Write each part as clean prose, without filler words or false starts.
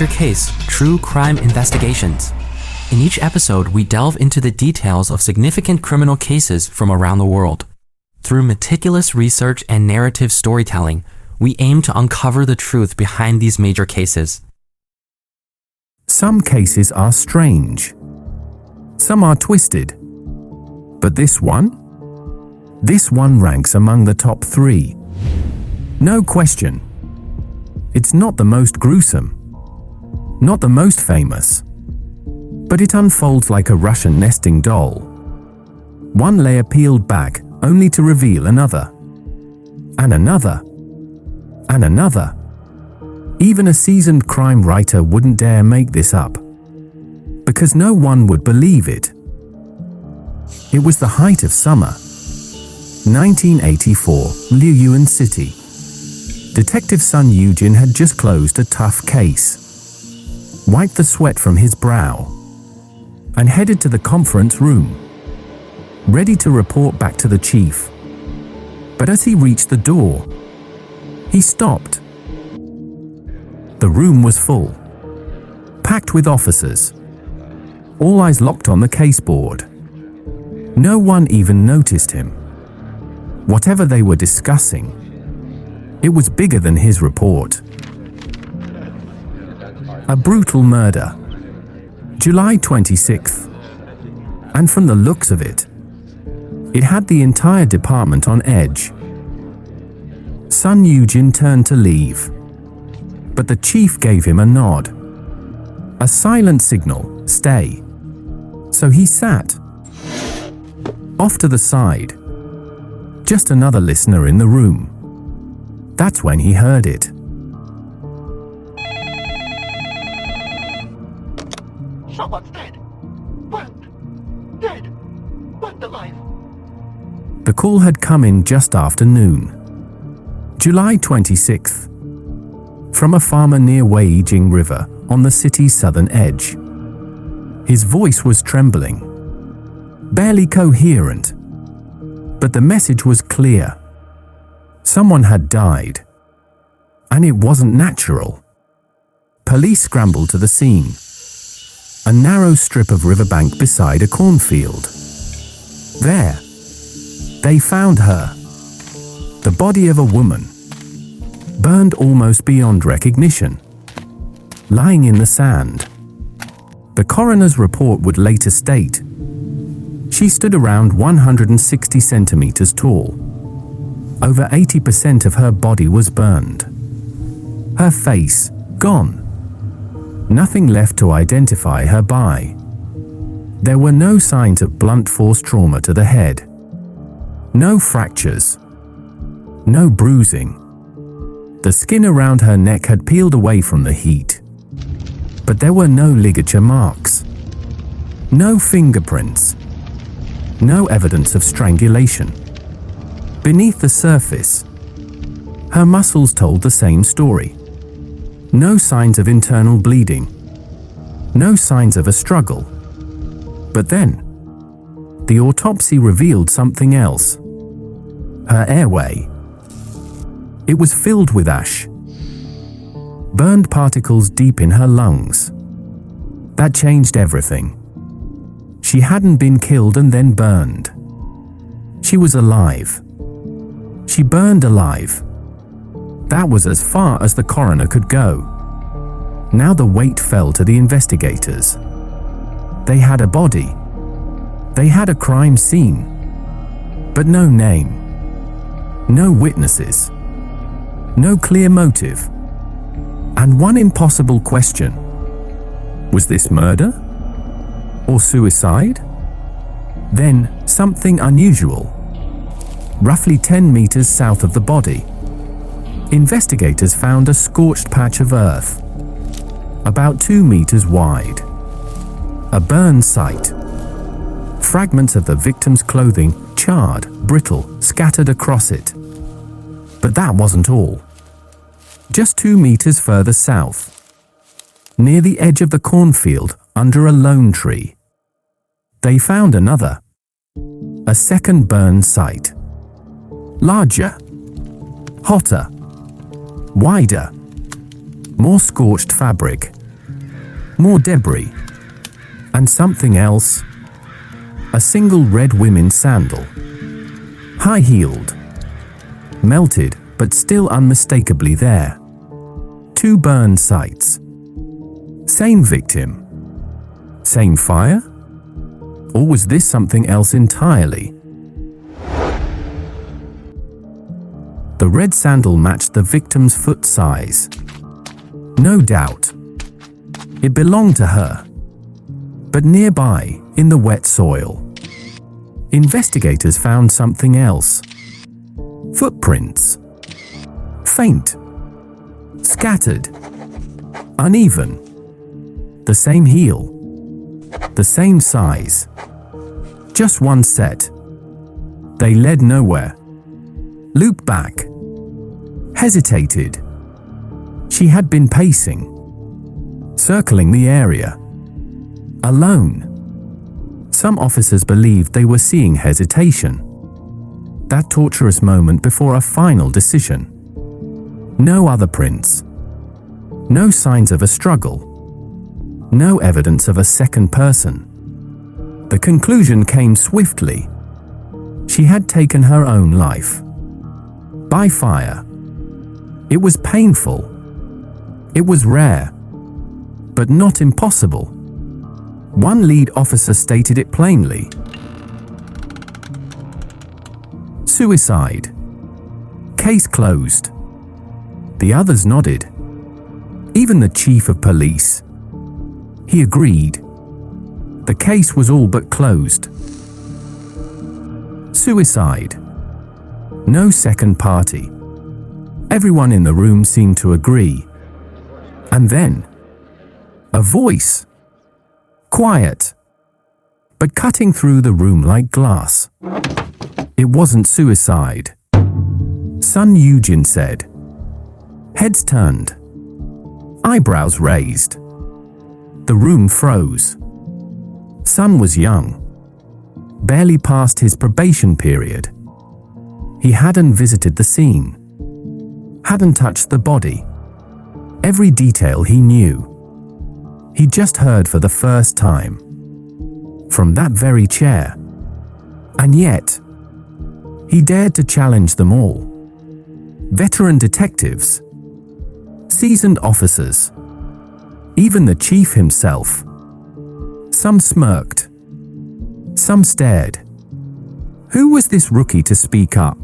Major Case, True Crime Investigations. In each episode, we delve into the details of significant criminal cases from around the world. Through meticulous research and narrative storytelling, we aim to uncover the truth behind these major cases. Some cases are strange. Some are twisted. But this one ranks among the top 3. No question. It's not the most gruesome, not the most famous, but it unfolds like a Russian nesting doll. One layer peeled back only to reveal another, and another, and another. Even a seasoned crime writer wouldn't dare make this up, because no one would believe it. It was the height of summer. 1984, Liuyuan City. Detective Sun Yujin had just closed a tough case, wiped the sweat from his brow, and headed to the conference room, ready to report back to the chief. But as he reached the door, he stopped. The room was full, packed with officers, all eyes locked on the caseboard. No one even noticed him. Whatever they were discussing, it was bigger than his report. A brutal murder. July 26th. And from the looks of it, it had the entire department on edge. Sun Yujin turned to leave, but the chief gave him a nod. A silent signal, stay. So he sat, off to the side, just another listener in the room. That's when he heard it. Someone's dead. Burned. Dead. Burned alive. The call had come in just after noon. July 26th. From a farmer near Weijing River on the city's southern edge. His voice was trembling, barely coherent, but the message was clear. Someone had died, and it wasn't natural. Police scrambled to the scene. A narrow strip of riverbank beside a cornfield. There, they found her. The body of a woman, burned almost beyond recognition, lying in the sand. The coroner's report would later state, she stood around 160 centimeters tall. Over 80% of her body was burned. Her face, gone. Nothing left to identify her by. There were no signs of blunt force trauma to the head. No fractures. No bruising. The skin around her neck had peeled away from the heat. But there were no ligature marks. No fingerprints. No evidence of strangulation. Beneath the surface, her muscles told the same story. No signs of internal bleeding. No signs of a struggle. But then, the autopsy revealed something else. Her airway. It was filled with ash. Burned particles deep in her lungs. That changed everything. She hadn't been killed and then burned. She was alive. She burned alive. That was as far as the coroner could go. Now the weight fell to the investigators. They had a body. They had a crime scene. But no name. No witnesses. No clear motive. And one impossible question. Was this murder? Or suicide? Then, something unusual. Roughly 10 meters south of the body, investigators found a scorched patch of earth, about 2 meters wide. A burn site. Fragments of the victim's clothing, charred, brittle, scattered across it. But that wasn't all. Just 2 meters further south, near the edge of the cornfield, under a lone tree, they found another. A second burn site. Larger. Hotter. Wider. More scorched fabric. More debris. And something else. A single red women's sandal. High-heeled. Melted, but still unmistakably there. 2 burn sites. Same victim. Same fire? Or was this something else entirely? The red sandal matched the victim's foot size. No doubt. It belonged to her. But nearby, in the wet soil, investigators found something else. Footprints. Faint. Scattered. Uneven. The same heel. The same size. Just one set. They led nowhere. Looped back. Hesitated. She had been pacing. Circling the area. Alone. Some officers believed they were seeing hesitation. That torturous moment before a final decision. No other prints. No signs of a struggle. No evidence of a second person. The conclusion came swiftly. She had taken her own life. By fire. It was painful. It was rare. But not impossible. One lead officer stated it plainly. Suicide. Case closed. The others nodded. Even the chief of police. He agreed. The case was all but closed. Suicide. No second party. Everyone in the room seemed to agree. And then, a voice. Quiet, but cutting through the room like glass. It wasn't suicide. Sun Yujin said. Heads turned. Eyebrows raised. The room froze. Sun was young. Barely past his probation period. He hadn't visited the scene. Hadn't touched the body. Every detail he knew. He just heard for the first time. From that very chair. And yet, he dared to challenge them all. Veteran detectives. Seasoned officers. Even the chief himself. Some smirked. Some stared. Who was this rookie to speak up?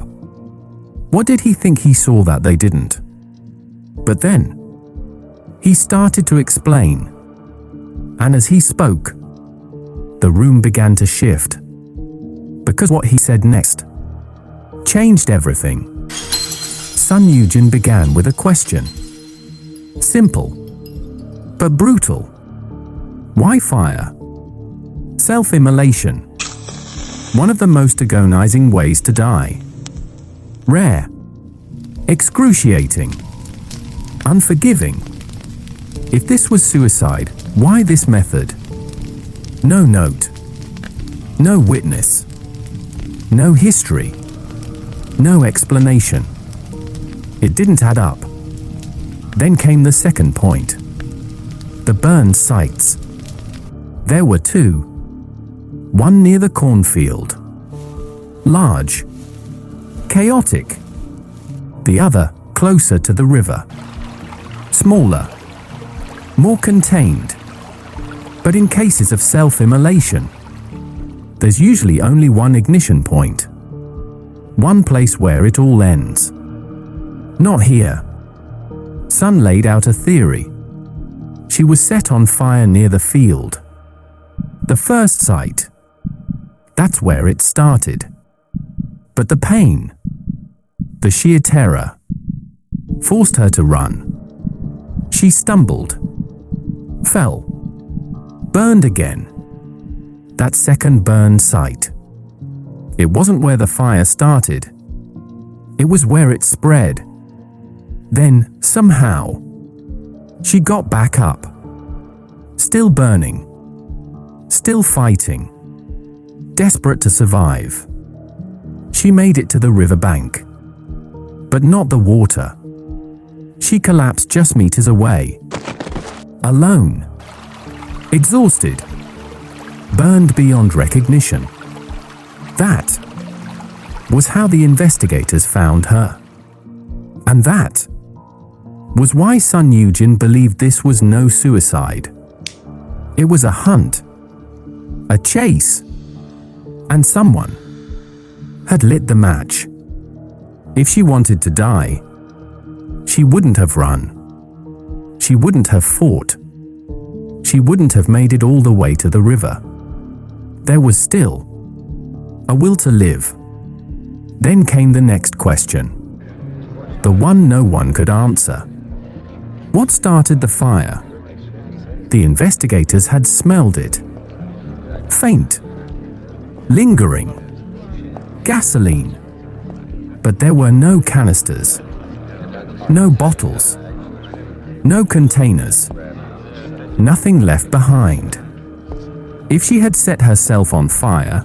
What did he think he saw that they didn't? But then, he started to explain. And as he spoke, the room began to shift. Because what he said next changed everything. Sun Yujin began with a question. Simple, but brutal. Why fire? Self-immolation. One of the most agonizing ways to die. Rare. Excruciating. Unforgiving. If this was suicide, why this method? No note. No witness. No history. No explanation. It didn't add up. Then came the second point. The burned sites. There were 2. One near the cornfield. Large. Chaotic. The other closer to the river. Smaller. More contained. But in cases of self-immolation, there's usually only one ignition point. One place where it all ends. Not here. Sun laid out a theory. She was set on fire near the field. The first site. That's where it started. But the pain, the sheer terror, forced her to run. She stumbled. Fell. Burned again. That second burned site. It wasn't where the fire started. It was where it spread. Then, somehow, she got back up. Still burning. Still fighting. Desperate to survive. She made it to the riverbank. But not the water. She collapsed just meters away. Alone. exhausted, burned beyond recognition. That was how the investigators found her. And that was why Sun Yujin believed this was no suicide. It was a hunt, a chase, and someone had lit the match. If she wanted to die, she wouldn't have run. She wouldn't have fought. She wouldn't have made it all the way to the river. There was still a will to live. Then came the next question, the one no one could answer. What started the fire? The investigators had smelled it. Faint, lingering, gasoline. But there were no canisters, no bottles, no containers, nothing left behind. If she had set herself on fire,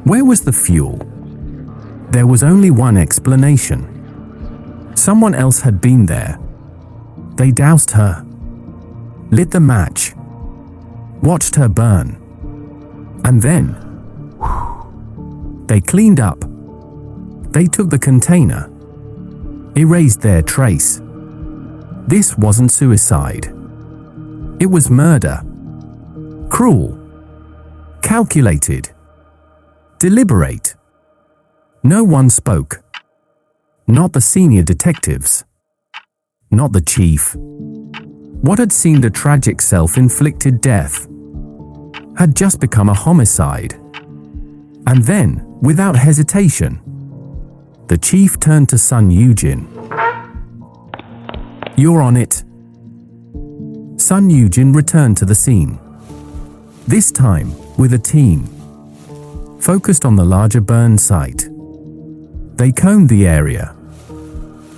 where was the fuel? There was only one explanation. Someone else had been there. They doused her, lit the match, watched her burn, and then they cleaned up. They took the container, erased their trace. This wasn't suicide. It was murder. Cruel, calculated, deliberate. No one spoke. Not the senior detectives. Not the chief. What had seemed a tragic self-inflicted death had just become a homicide. And then, without hesitation, the chief turned to Sun Yujin. "You're on it." Sun Yujin returned to the scene. This time, with a team, focused on the larger burn site. They combed the area,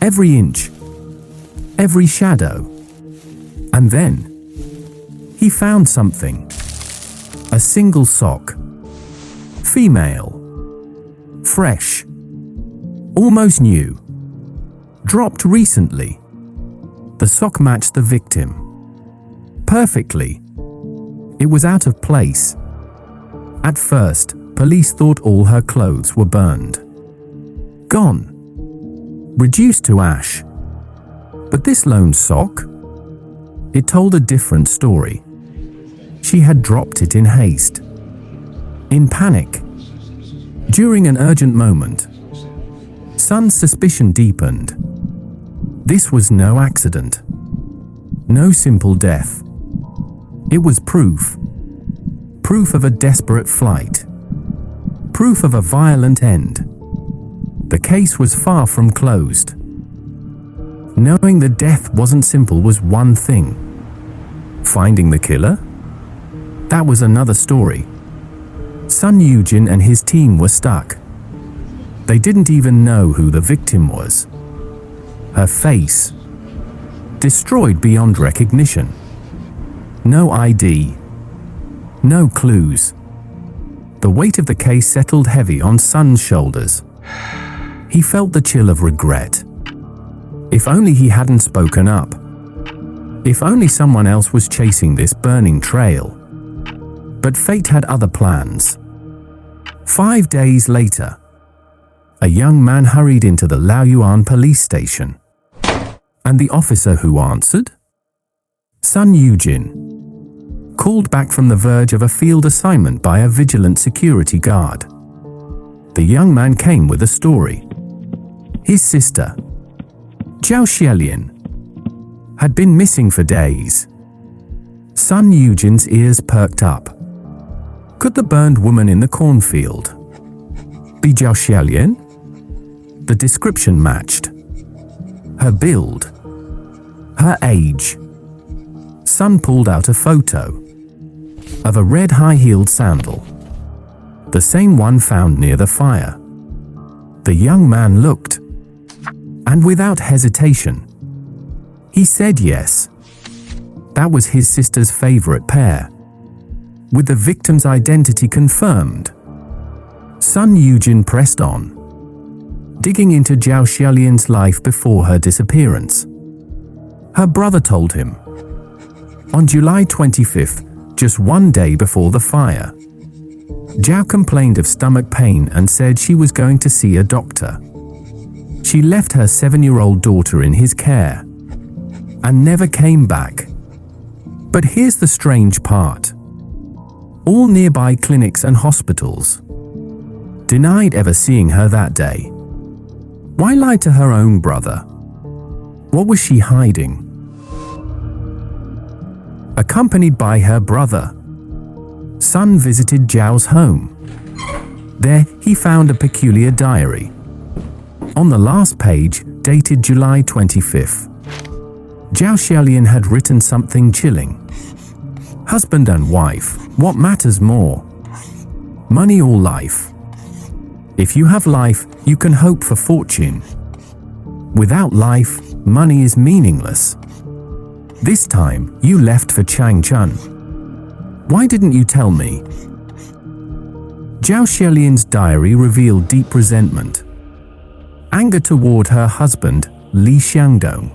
every inch, every shadow, and then he found something. A single sock. Female. Fresh. Almost new. Dropped recently. The sock matched the victim perfectly. It was out of place. At first, police thought all her clothes were burned. Gone. Reduced to ash. But this lone sock? It told a different story. She had dropped it in haste. In panic. During an urgent moment. Sun's suspicion deepened. This was no accident. No simple death. It was proof. Proof of a desperate flight. Proof of a violent end. The case was far from closed. Knowing the death wasn't simple was one thing. Finding the killer? That was another story. Sun Yujin and his team were stuck. They didn't even know who the victim was. Her face, destroyed beyond recognition. No ID. No clues. The weight of the case settled heavy on Sun's shoulders. He felt the chill of regret. If only he hadn't spoken up. If only someone else was chasing this burning trail. But fate had other plans. 5 days later, a young man hurried into the Laoyuan police station. And the officer who answered? Sun Yujin, called back from the verge of a field assignment by a vigilant security guard. The young man came with a story. His sister, Zhao Xielian, had been missing for days. Sun Yujin's ears perked up. Could the burned woman in the cornfield be Zhao Xielian? The description matched. Her build, her age. Sun pulled out a photo of a red high-heeled sandal, the same one found near the fire. The young man looked, and without hesitation, he said yes. That was his sister's favorite pair. With the victim's identity confirmed, Sun Yujin pressed on, digging into Zhao Xielian's life before her disappearance. Her brother told him. On July 25th, just one day before the fire. Zhao complained of stomach pain and said she was going to see a doctor. She left her 7-year-old daughter in his care and never came back. But here's the strange part. All nearby clinics and hospitals denied ever seeing her that day. Why lie to her own brother? What was she hiding? Accompanied by her brother, Sun visited Zhao's home. There, he found a peculiar diary. On the last page, dated July 25th, Zhao Xiaolian had written something chilling. Husband and wife, what matters more? Money or life? If you have life, you can hope for fortune. Without life, money is meaningless. This time, you left for Changchun. Why didn't you tell me? Zhao Xiaolian's diary revealed deep resentment. Anger toward her husband, Li Xiangdong.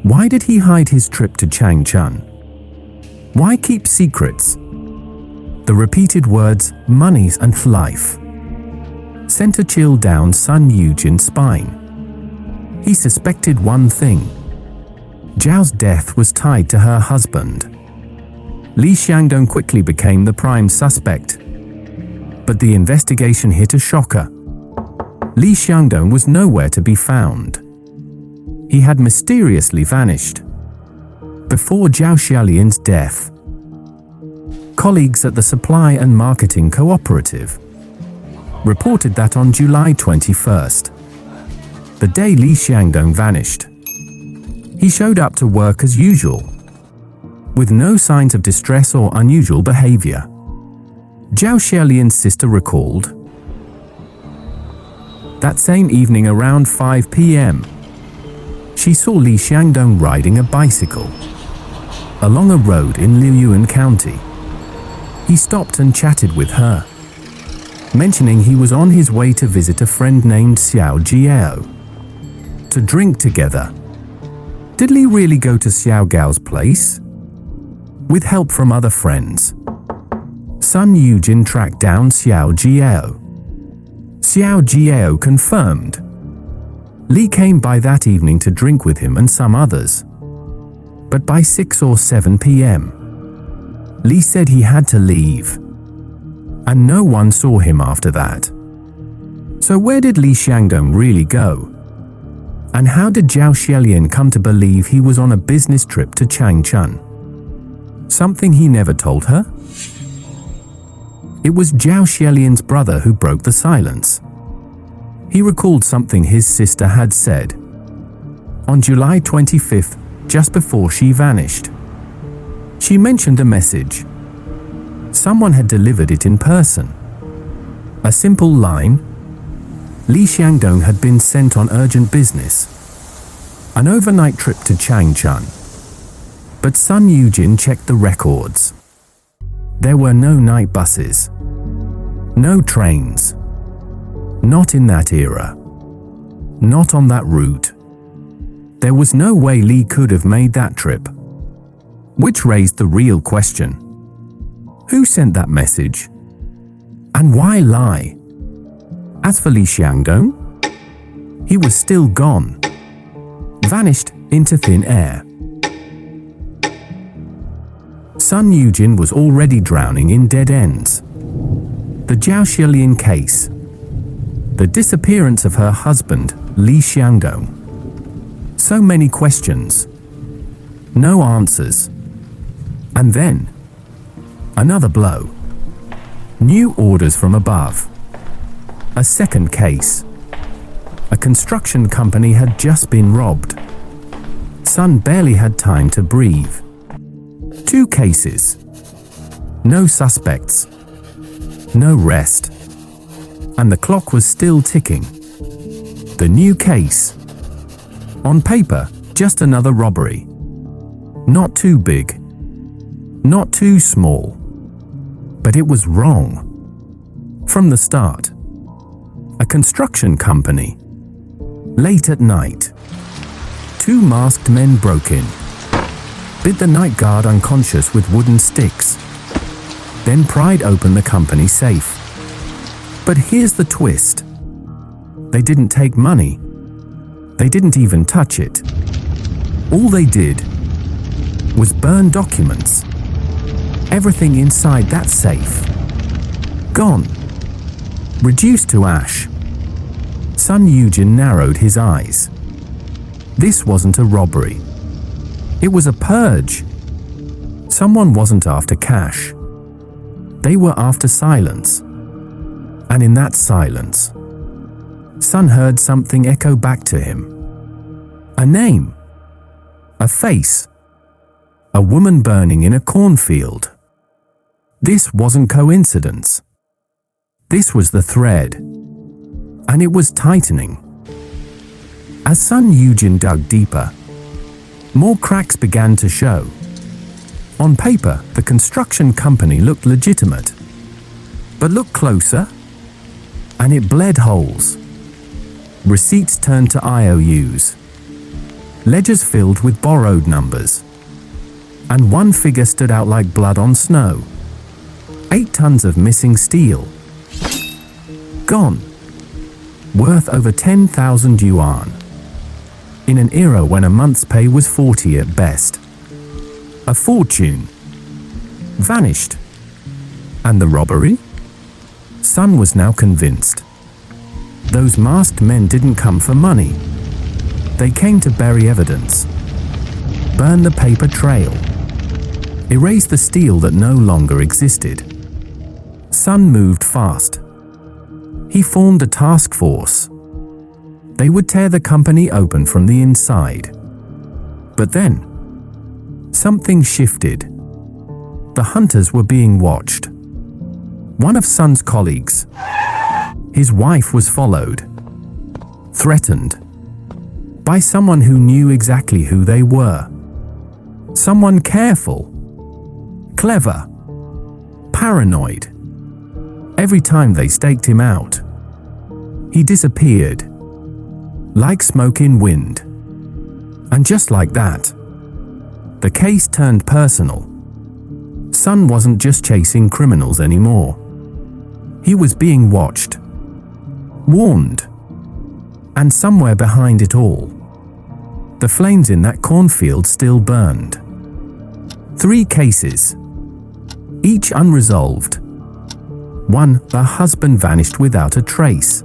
Why did he hide his trip to Changchun? Why keep secrets? The repeated words, monies and life, sent a chill down Sun Yujin's spine. He suspected one thing. Zhao's death was tied to her husband. Li Xiangdong quickly became the prime suspect. But the investigation hit a shocker. Li Xiangdong was nowhere to be found. He had mysteriously vanished. Before Zhao Xiaolian's death, colleagues at the Supply and Marketing Cooperative reported that on July 21st, the day Li Xiangdong vanished, he showed up to work as usual, with no signs of distress or unusual behavior. Zhao Xiaolian's sister recalled that same evening around 5 p.m., she saw Li Xiangdong riding a bicycle along a road in Liuyuan County. He stopped and chatted with her, mentioning he was on his way to visit a friend named Xiao Jiao to drink together. Did Li really go to Xiao Gao's place? With help from other friends, Sun Yujin tracked down Xiao Jiao. Xiao Jiao confirmed Li came by that evening to drink with him and some others. But by 6 or 7 p.m., Li said he had to leave, and no one saw him after that. So where did Li Xiangdong really go? And how did Zhao Xiaolian come to believe he was on a business trip to Changchun? Something he never told her? It was Zhao Xiaolian's brother who broke the silence. He recalled something his sister had said on July 25th, just before she vanished. She mentioned a message. Someone had delivered it in person. A simple line. Li Xiangdong had been sent on urgent business, an overnight trip to Changchun. But Sun Yujin checked the records. There were no night buses, no trains. Not in that era. Not on that route. There was no way Li could have made that trip. Which raised the real question. Who sent that message? And why lie? As for Li Xiangdong, he was still gone. Vanished into thin air. Sun Yujin was already drowning in dead ends. The Zhao Xiaolian case. The disappearance of her husband, Li Xiangdong. So many questions. No answers. And then, another blow. New orders from above. A second case. A construction company had just been robbed. Sun barely had time to breathe. 2 cases. No suspects. No rest. And the clock was still ticking. The new case. On paper, just another robbery. Not too big. Not too small. But it was wrong. From the start. A construction company. Late at night. 2 masked men broke in. bit the night guard unconscious with wooden sticks, then pried open the company safe. But here's the twist. They didn't take money. They didn't even touch it. All they did was burn documents. Everything inside that safe. Gone. Reduced to ash. Sun Yujin narrowed his eyes. This wasn't a robbery. It was a purge. Someone wasn't after cash. They were after silence. And in that silence, Sun heard something echo back to him. A name. A face. A woman burning in a cornfield. This wasn't coincidence. This was the thread. And it was tightening. As Sun Yujin dug deeper, more cracks began to show. On paper, the construction company looked legitimate. But look closer, and it bled holes. Receipts turned to IOUs. Ledgers filled with borrowed numbers. And one figure stood out like blood on snow. 8 tons of missing steel. Gone. Worth over 10,000 yuan. In an era when a month's pay was 40 at best. A fortune. Vanished. And the robbery? Sun was now convinced. Those masked men didn't come for money. They came to bury evidence. Burn the paper trail. Erase the steel that no longer existed. Sun moved fast. He formed a task force. They would tear the company open from the inside. But then, something shifted. The hunters were being watched. One of Sun's colleagues, his wife, was followed, threatened, by someone who knew exactly who they were. Someone careful, clever, paranoid. Every time they staked him out, he disappeared, like smoke in wind. And just like that, the case turned personal. Sun wasn't just chasing criminals anymore. He was being watched, warned, and somewhere behind it all, the flames in that cornfield still burned. 3 cases, each unresolved. One, the husband vanished without a trace.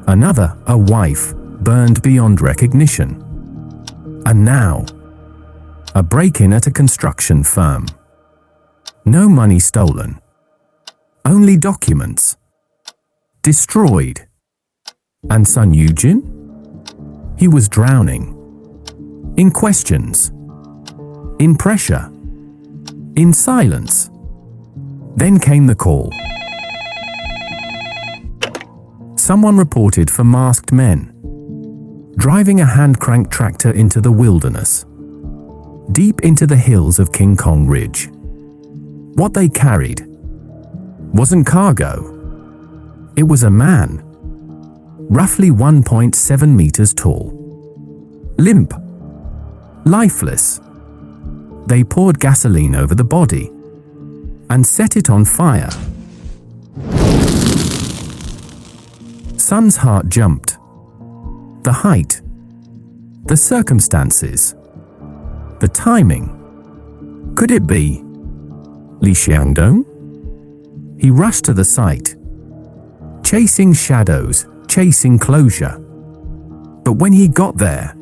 Another, a wife, burned beyond recognition. And now, a break-in at a construction firm. No money stolen. Only documents. Destroyed. And Sun Yujin? He was drowning. In questions. In pressure. In silence. Then came the call. Someone reported for masked men, driving a hand-crank tractor into the wilderness, deep into the hills of King Kong Ridge. What they carried wasn't cargo. It was a man, roughly 1.7 meters tall, limp, lifeless. They poured gasoline over the body and set it on fire. Sun's heart jumped. The height, the circumstances, the timing. Could it be Xiangdong? He rushed to the site, chasing shadows, chasing closure. But when he got there,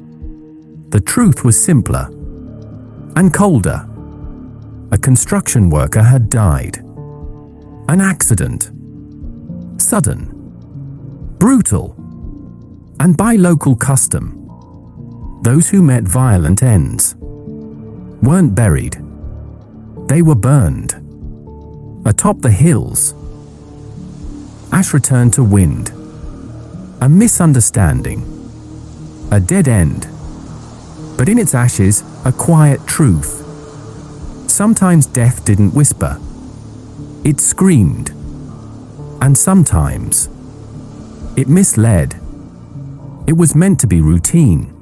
the truth was simpler and colder. A construction worker had died. An accident. Sudden. Brutal. And by local custom, those who met violent ends weren't buried. They were burned. Atop the hills. Ash returned to wind. A misunderstanding. A dead end. But in its ashes, a quiet truth. Sometimes death didn't whisper. It screamed. And sometimes it misled. It was meant to be routine.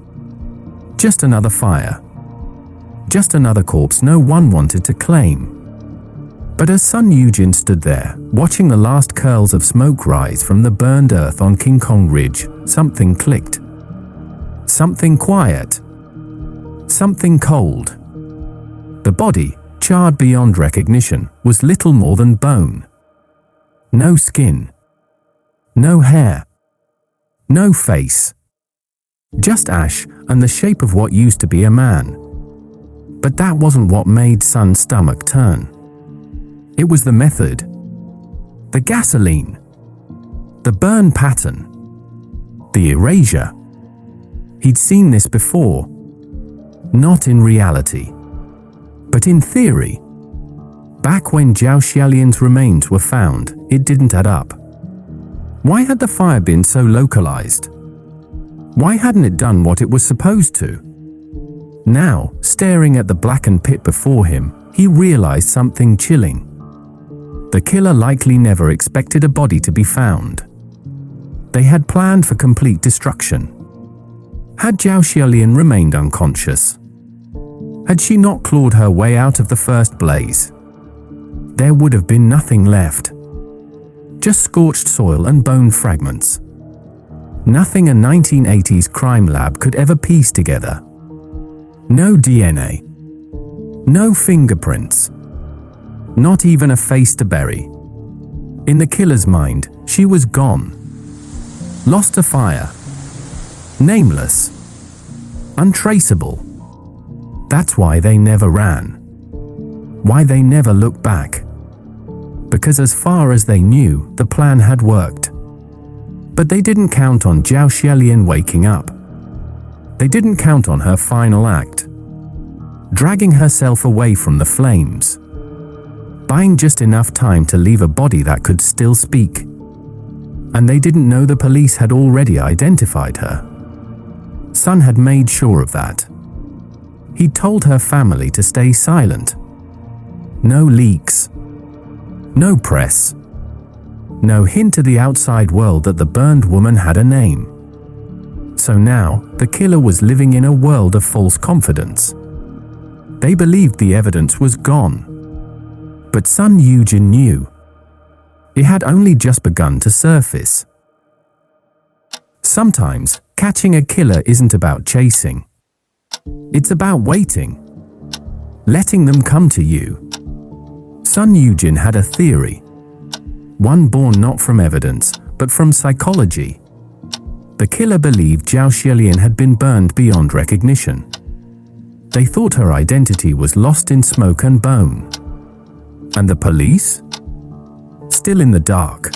Just another fire. Just another corpse no one wanted to claim. But as son Eugene stood there, watching the last curls of smoke rise from the burned earth on King Kong Ridge, something clicked. Something quiet. Something cold. The body, charred beyond recognition, was little more than bone. No skin. No hair. No face. Just ash and the shape of what used to be a man. But that wasn't what made Son's stomach turn. It was the method. The gasoline. The burn pattern. The erasure. He'd seen this before. Not in reality, but in theory. Back when Zhao Xiaolian's remains were found, it didn't add up. Why had the fire been so localized? Why hadn't it done what it was supposed to? Now, staring at the blackened pit before him, he realized something chilling. The killer likely never expected a body to be found. They had planned for complete destruction. Had Zhao Xiaolian remained unconscious? Had she not clawed her way out of the first blaze? There would have been nothing left. Just scorched soil and bone fragments. Nothing a 1980s crime lab could ever piece together. No DNA. No fingerprints. Not even a face to bury. In the killer's mind, she was gone. Lost to fire. Nameless. Untraceable. That's why they never ran. Why they never looked back. Because as far as they knew, the plan had worked. But they didn't count on Zhao Xiaolian waking up. They didn't count on her final act. Dragging herself away from the flames. Buying just enough time to leave a body that could still speak. And they didn't know the police had already identified her. Son had made sure of that. He'd told her family to stay silent. No leaks. No press. No hint to the outside world that the burned woman had a name. So now, the killer was living in a world of false confidence. They believed the evidence was gone. But son Eugene knew. It had only just begun to surface. Sometimes, catching a killer isn't about chasing. It's about waiting. Letting them come to you. Son Eugene had a theory. One born not from evidence, but from psychology. The killer believed Zhao Xiaolian had been burned beyond recognition. They thought her identity was lost in smoke and bone. And the police? Still in the dark.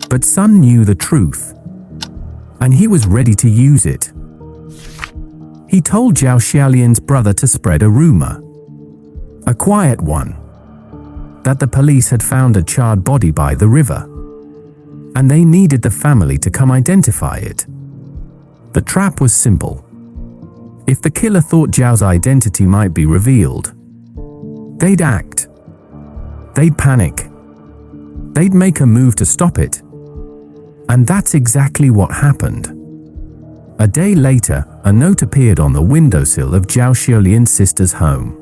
But Son knew the truth. And he was ready to use it. He told Zhao Xiaolian's brother to spread a rumor. A quiet one. That the police had found a charred body by the river. And they needed the family to come identify it. The trap was simple. If the killer thought Zhao's identity might be revealed, they'd act. They'd panic. They'd make a move to stop it. And that's exactly what happened. A day later, a note appeared on the windowsill of Zhao Xiaolian's sister's home.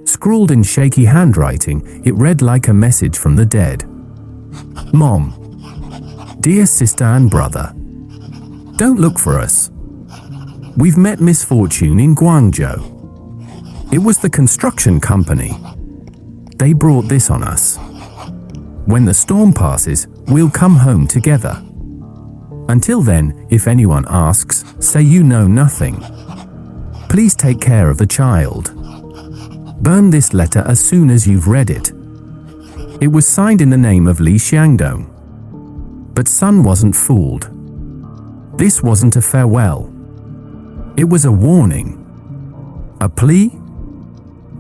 Scrawled in shaky handwriting, it read like a message from the dead. Mom. Dear sister and brother. Don't look for us. We've met misfortune in Guangzhou. It was the construction company. They brought this on us. When the storm passes, we'll come home together. Until then, if anyone asks, say you know nothing. Please take care of the child. Burn this letter as soon as you've read it. It was signed in the name of Li Xiangdong. But Son wasn't fooled. This wasn't a farewell. It was a warning. A plea?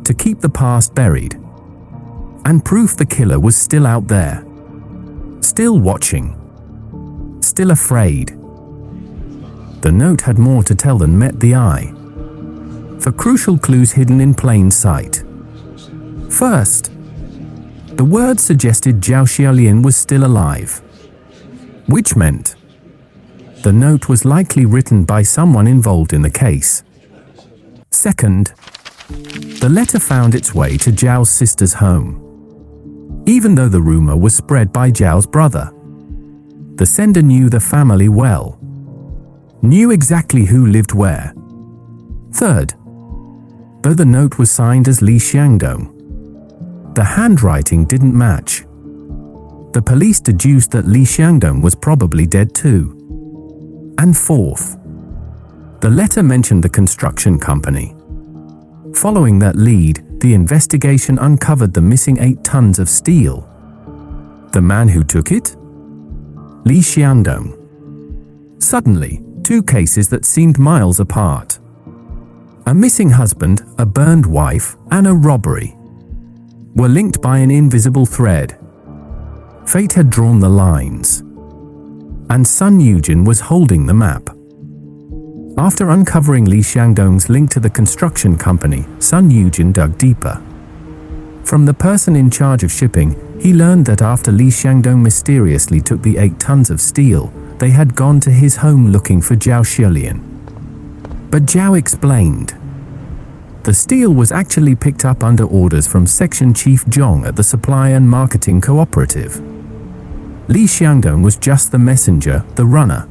To keep the past buried. And proof the killer was still out there. Still watching. Still afraid. The note had more to tell than met the eye. For crucial clues hidden in plain sight. First, the word suggested Zhao Xiaolian was still alive. Which meant the note was likely written by someone involved in the case. Second, The letter found its way to Zhao's sister's home. Even though the rumor was spread by Zhao's brother, the sender knew the family well, knew exactly who lived where. Third, though the note was signed as Li Xiangdong, the handwriting didn't match. The police deduced that Li Xiangdong was probably dead too. And fourth, the letter mentioned the construction company. Following that lead, the investigation uncovered the missing 8 tons of steel. The man who took it? Li Xiangdong. Suddenly, 2 cases that seemed miles apart. A missing husband, a burned wife, and a robbery were linked by an invisible thread. Fate had drawn the lines, and Sun Yujin was holding the map. After uncovering Li Xiangdong's link to the construction company, Sun Yujin dug deeper. From the person in charge of shipping, he learned that after Li Xiangdong mysteriously took the 8 tons of steel, they had gone to his home looking for Zhao Shilian. But Zhao explained. The steel was actually picked up under orders from Section Chief Zhong at the Supply and Marketing Cooperative. Li Xiangdong was just the messenger, the runner.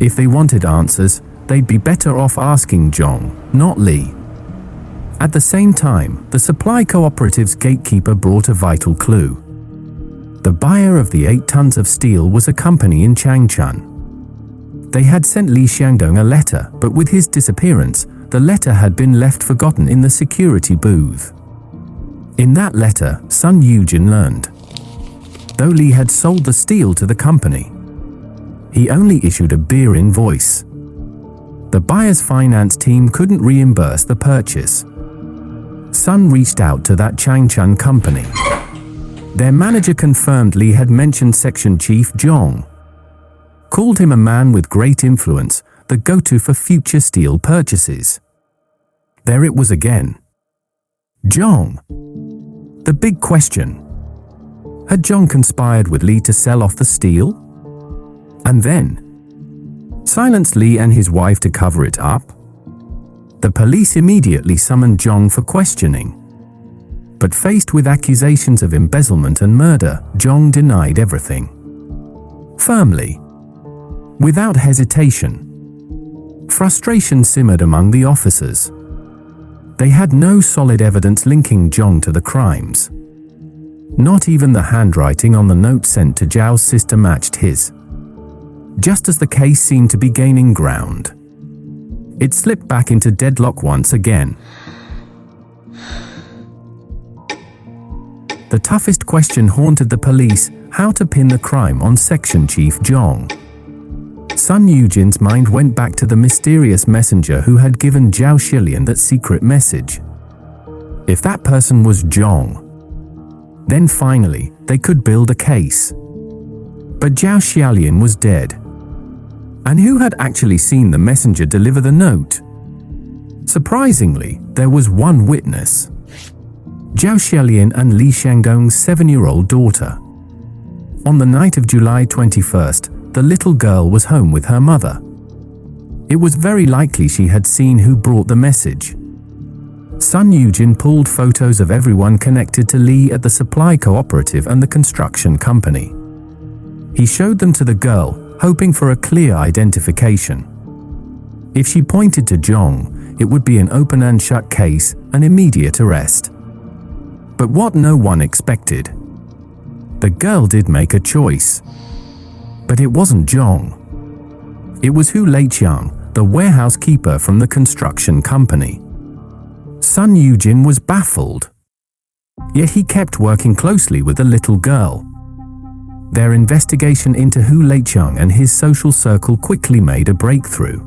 If they wanted answers, they'd be better off asking Zhong, not Li. At the same time, the supply cooperative's gatekeeper brought a vital clue. The buyer of the 8 tons of steel was a company in Changchun. They had sent Li Xiangdong a letter, but with his disappearance, the letter had been left forgotten in the security booth. In that letter, Sun Yujin learned, though Li had sold the steel to the company, he only issued a beer invoice. The buyer's finance team couldn't reimburse the purchase. Sun reached out to that Changchun company. Their manager confirmed Li had mentioned Section Chief Zhong, called him a man with great influence, the go-to for future steel purchases. There it was again. Zhong. The big question. Had Zhong conspired with Li to sell off the steel? And then silence Li and his wife to cover it up? The police immediately summoned Zhong for questioning. But faced with accusations of embezzlement and murder, Zhong denied everything. Firmly. Without hesitation. Frustration simmered among the officers. They had no solid evidence linking Zhong to the crimes. Not even the handwriting on the note sent to Zhao's sister matched his. Just as the case seemed to be gaining ground, it slipped back into deadlock once again. The toughest question haunted the police: how to pin the crime on Section Chief Zhong. Sun Yujin's mind went back to the mysterious messenger who had given Zhao Shilian that secret message. If that person was Zhong, then finally they could build a case. But Zhao Shilian was dead. And who had actually seen the messenger deliver the note? Surprisingly, there was one witness. Zhao Shilian and Li Xiangdong's 7-year-old daughter. On the night of July 21st, the little girl was home with her mother. It was very likely she had seen who brought the message. Sun Yujin pulled photos of everyone connected to Li at the supply cooperative and the construction company. He showed them to the girl, hoping for a clear identification. If she pointed to Zhong, it would be an open and shut case, an immediate arrest. But what no one expected. The girl did make a choice. But it wasn't Zhong. It was Hu Leiqiang, the warehouse keeper from the construction company. Sun Yujin was baffled. Yet he kept working closely with the little girl. Their investigation into Hu Leiqiang and his social circle quickly made a breakthrough.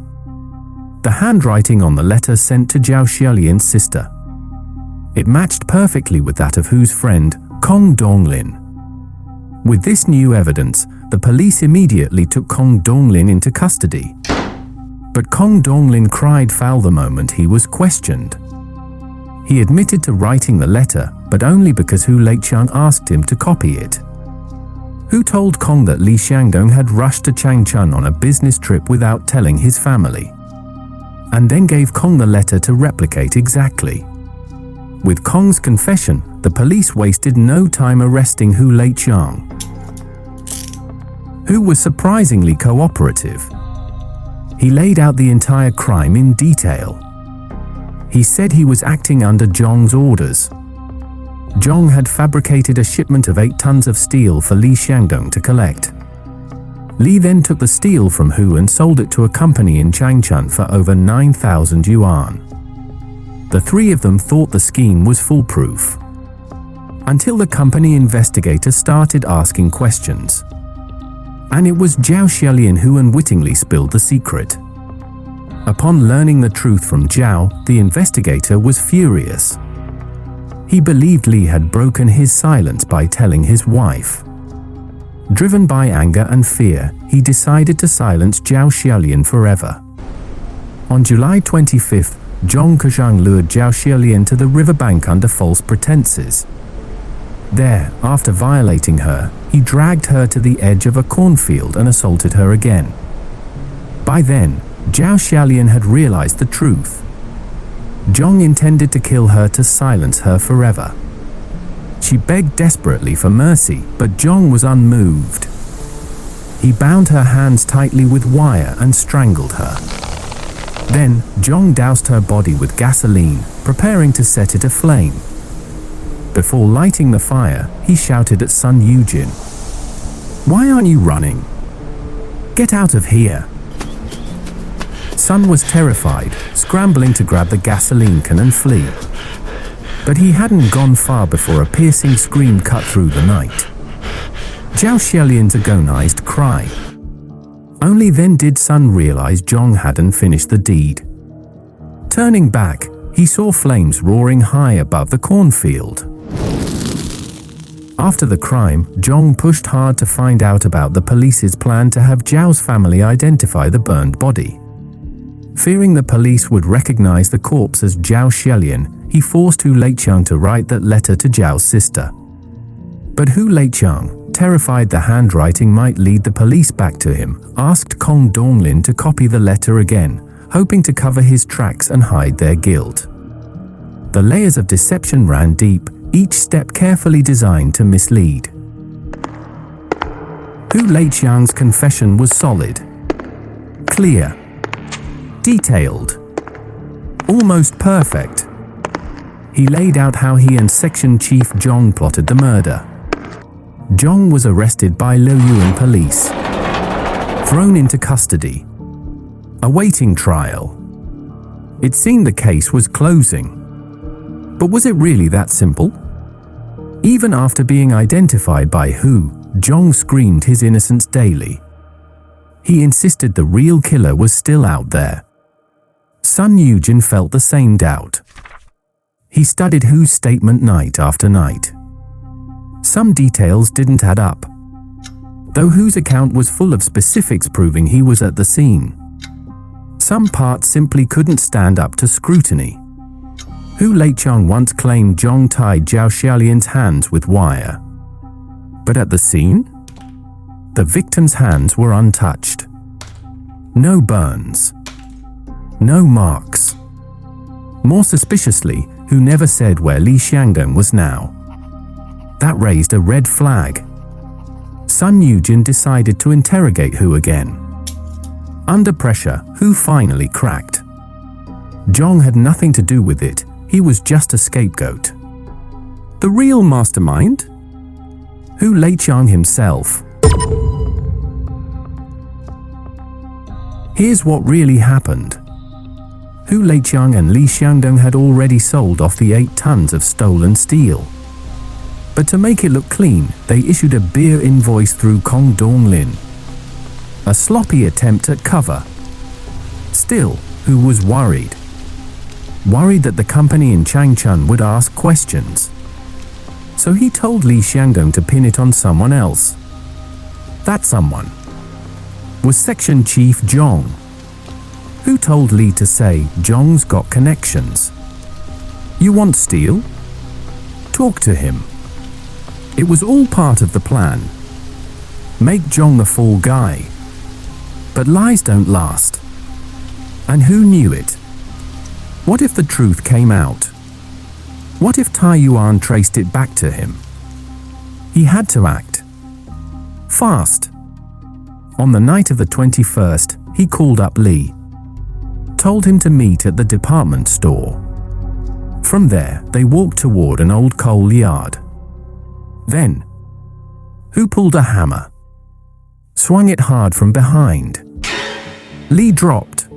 The handwriting on the letter sent to Zhao Shilian's sister. It matched perfectly with that of Hu's friend, Kong Donglin. With this new evidence, the police immediately took Kong Donglin into custody. But Kong Donglin cried foul the moment he was questioned. He admitted to writing the letter, but only because Hu Leiqiang asked him to copy it. Hu told Kong that Li Xiangdong had rushed to Changchun on a business trip without telling his family. and then gave Kong the letter to replicate exactly. With Kong's confession, the police wasted no time arresting Hu Leiqiang, who was surprisingly cooperative. He laid out the entire crime in detail. He said he was acting under Zhong's orders. Zhong had fabricated a shipment of 8 tons of steel for Li Xiangdong to collect. Li then took the steel from Hu and sold it to a company in Changchun for over 9,000 yuan. The three of them thought the scheme was foolproof, until the company investigator started asking questions. And it was Zhao Xiaolian who unwittingly spilled the secret. Upon learning the truth from Zhao, the investigator was furious. He believed Li had broken his silence by telling his wife. Driven by anger and fear, he decided to silence Zhao Xiaolian forever. On July 25th, Zhong Kezhang lured Zhao Xiaolian to the riverbank under false pretenses. There, after violating her, he dragged her to the edge of a cornfield and assaulted her again. By then, Zhao Xiaolian had realized the truth. Zhong intended to kill her to silence her forever. She begged desperately for mercy, but Zhong was unmoved. He bound her hands tightly with wire and strangled her. Then, Zhong doused her body with gasoline, preparing to set it aflame. Before lighting the fire, he shouted at Sun Yujin, "Why aren't you running? Get out of here!" Sun was terrified, scrambling to grab the gasoline can and flee. But he hadn't gone far before a piercing scream cut through the night. Zhao Xiaolian's agonized cry. Only then did Sun realize Zhong hadn't finished the deed. Turning back, he saw flames roaring high above the cornfield. After the crime, Zhong pushed hard to find out about the police's plan to have Zhao's family identify the burned body. Fearing the police would recognize the corpse as Zhao Xiaolian, he forced Hu Leiqiang to write that letter to Zhao's sister. But Hu Leiqiang, terrified the handwriting might lead the police back to him, asked Kong Donglin to copy the letter again, hoping to cover his tracks and hide their guilt. The layers of deception ran deep, each step carefully designed to mislead. Hu Leiqiang's confession was solid, clear, detailed, almost perfect. He laid out how he and Section Chief Zhong plotted the murder. Zhong was arrested by Luoyuan police, thrown into custody, awaiting trial. It seemed the case was closing. But was it really that simple? Even after being identified by Hu, Zhong screamed his innocence daily. He insisted the real killer was still out there. Sun Yujin felt the same doubt. He studied Hu's statement night after night. Some details didn't add up, though Hu's account was full of specifics proving he was at the scene. Some parts simply couldn't stand up to scrutiny. Hu Leiqiang once claimed Zhong tied Zhao Xiaolian's hands with wire. But at the scene, the victim's hands were untouched. No burns. No marks. More suspiciously, Hu never said where Li Xiangdong was now. That raised a red flag. Sun Yujin decided to interrogate Hu again. Under pressure, Hu finally cracked. Zhong had nothing to do with it. He was just a scapegoat. The real mastermind? Hu Leiqiang himself. Here's what really happened. Hu Leiqiang and Li Xiangdong had already sold off the 8 tons of stolen steel. But to make it look clean, they issued a beer invoice through Kong Donglin. A sloppy attempt at cover. Still, Hu was worried. Worried that the company in Changchun would ask questions. So he told Li Xiangdong to pin it on someone else. That someone was Section Chief Zhong. Hu told Li to say, "Zhong's got connections. You want steel? Talk to him." It was all part of the plan. Make Zhong the fall guy. But lies don't last. And Hu knew it. What if the truth came out? What if Tai Yuan traced it back to him? He had to act. Fast. On the night of the 21st, he called up Li. Told him to meet at the department store. From there, they walked toward an old coal yard. Then, who pulled a hammer? Swung it hard from behind. Li dropped.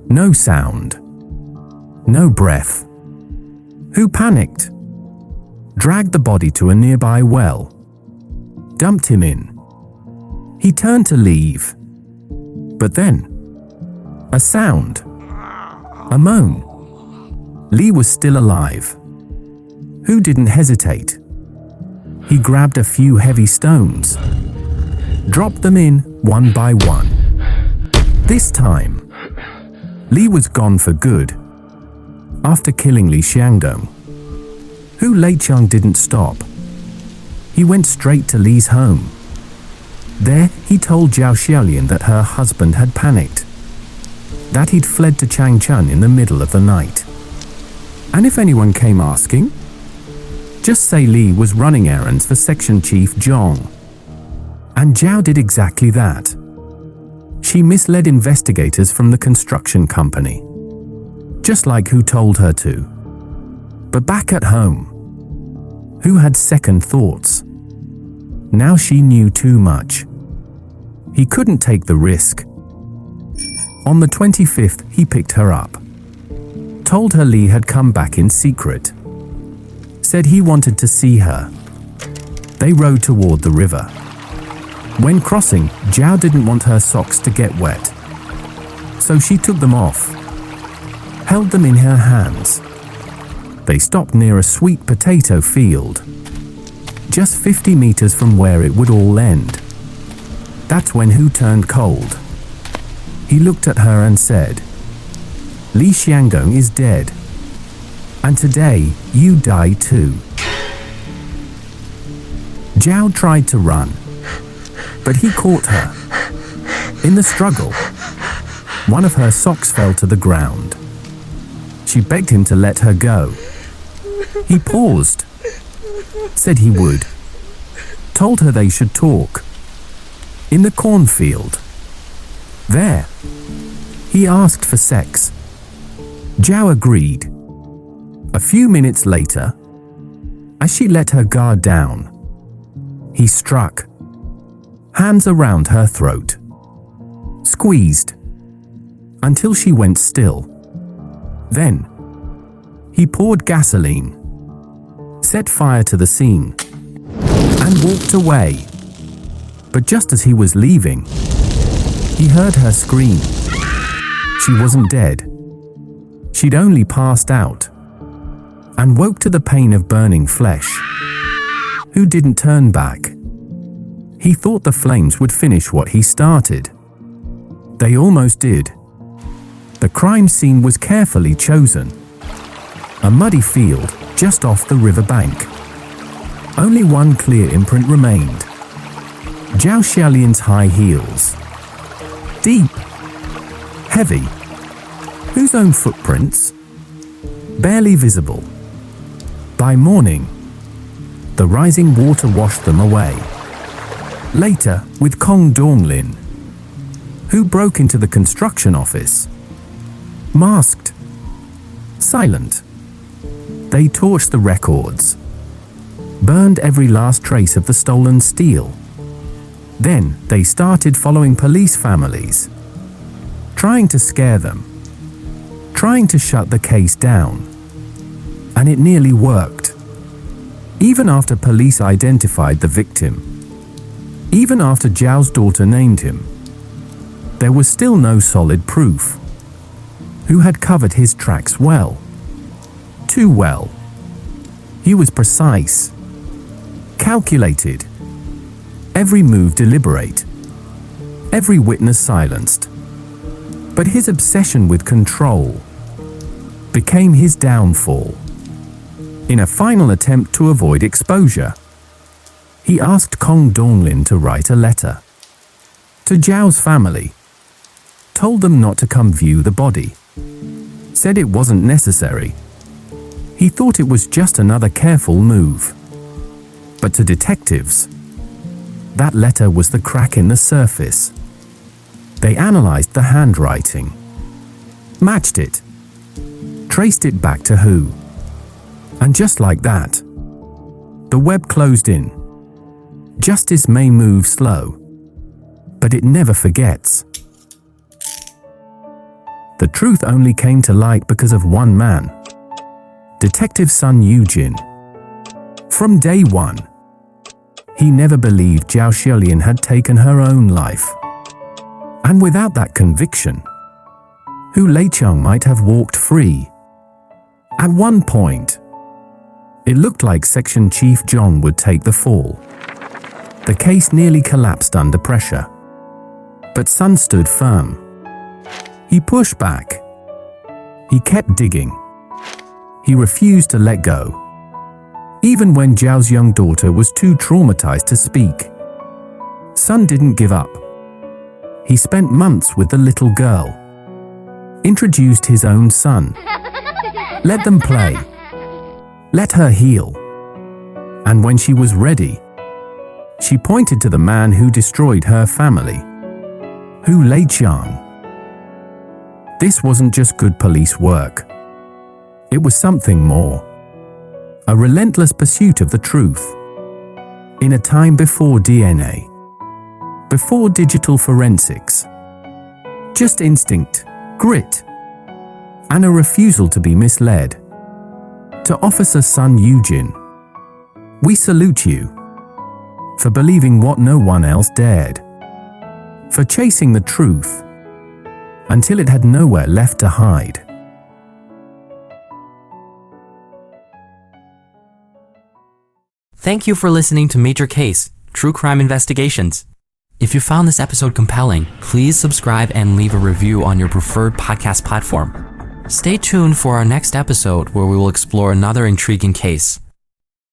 No sound. No breath. Who panicked? Dragged the body to a nearby well. Dumped him in. He turned to leave. But then, a sound. A moan. Li was still alive. Who didn't hesitate? He grabbed a few heavy stones. Dropped them in one by one. This time, Li was gone for good. After killing Li Xiangdong, Hu Leicheng didn't stop. He went straight to Li's home. There, he told Zhao Xiaolian that her husband had panicked, that he'd fled to Changchun in the middle of the night. And if anyone came asking, just say Li was running errands for Section Chief Zhong. And Zhao did exactly that. She misled investigators from the construction company, just like Hu told her to. But back at home, Hu had second thoughts. Now she knew too much. He couldn't take the risk. On the 25th, he picked her up. Told her Li had come back in secret. Said he wanted to see her. They rode toward the river. When crossing, Zhao didn't want her socks to get wet. So she took them off. Held them in her hands. They stopped near a sweet potato field, just 50 meters from where it would all end. That's when Hu turned cold. He looked at her and said, Li Xiangdong is dead. And today, you die too. Zhao tried to run, but he caught her. In the struggle, one of her socks fell to the ground. She begged him to let her go. He paused, said he would, told her they should talk. In the cornfield. There. He asked for sex. Zhao agreed. A few minutes later, as she let her guard down, he struck. Hands around her throat. Squeezed. Until she went still. Then, he poured gasoline, set fire to the scene, and walked away. But just as he was leaving, he heard her scream. She wasn't dead. She'd only passed out, and woke to the pain of burning flesh. Hu didn't turn back. He thought the flames would finish what he started. They almost did. The crime scene was carefully chosen. A muddy field just off the river bank. Only one clear imprint remained. Zhao Xiaolian's high heels. Deep. Heavy. Whose own footprints? Barely visible. By morning, the rising water washed them away. Later, with Kong Donglin, who broke into the construction office. Masked. Silent. They torched the records. Burned every last trace of the stolen steel. Then they started following police families. Trying to scare them. Trying to shut the case down. And it nearly worked. Even after police identified the victim. Even after Zhao's daughter named him. There was still no solid proof. Hu had covered his tracks well. Too well. He was precise. Calculated. Every move deliberate. Every witness silenced. But his obsession with control became his downfall. In a final attempt to avoid exposure, he asked Kong Donglin to write a letter to Zhao's family. Told them not to come view the body. said it wasn't necessary. He thought it was just another careful move. But to detectives, that letter was the crack in the surface. They analyzed the handwriting, matched it, traced it back to who. And just like that, the web closed in. Justice may move slow, but it never forgets. The truth only came to light because of one man, Detective Sun Yujin. From day one, he never believed Zhao Xiaolian had taken her own life. And without that conviction, Hu Leicheng might have walked free. At one point, it looked like Section Chief Zhong would take the fall. The case nearly collapsed under pressure. But Sun stood firm. He pushed back. He kept digging. He refused to let go. Even when Zhao's young daughter was too traumatized to speak, Sun didn't give up. He spent months with the little girl, introduced his own son, let them play, let her heal. And when she was ready, she pointed to the man who destroyed her family, Hu Leicheng. This wasn't just good police work. It was something more. A relentless pursuit of the truth. In a time before DNA, before digital forensics. Just instinct, grit, and a refusal to be misled. To Officer Sun Yujin, we salute you for believing what no one else dared, for chasing the truth until it had nowhere left to hide. Thank you for listening to Major Case, True Crime Investigations. If you found this episode compelling, please subscribe and leave a review on your preferred podcast platform. Stay tuned for our next episode where we will explore another intriguing case.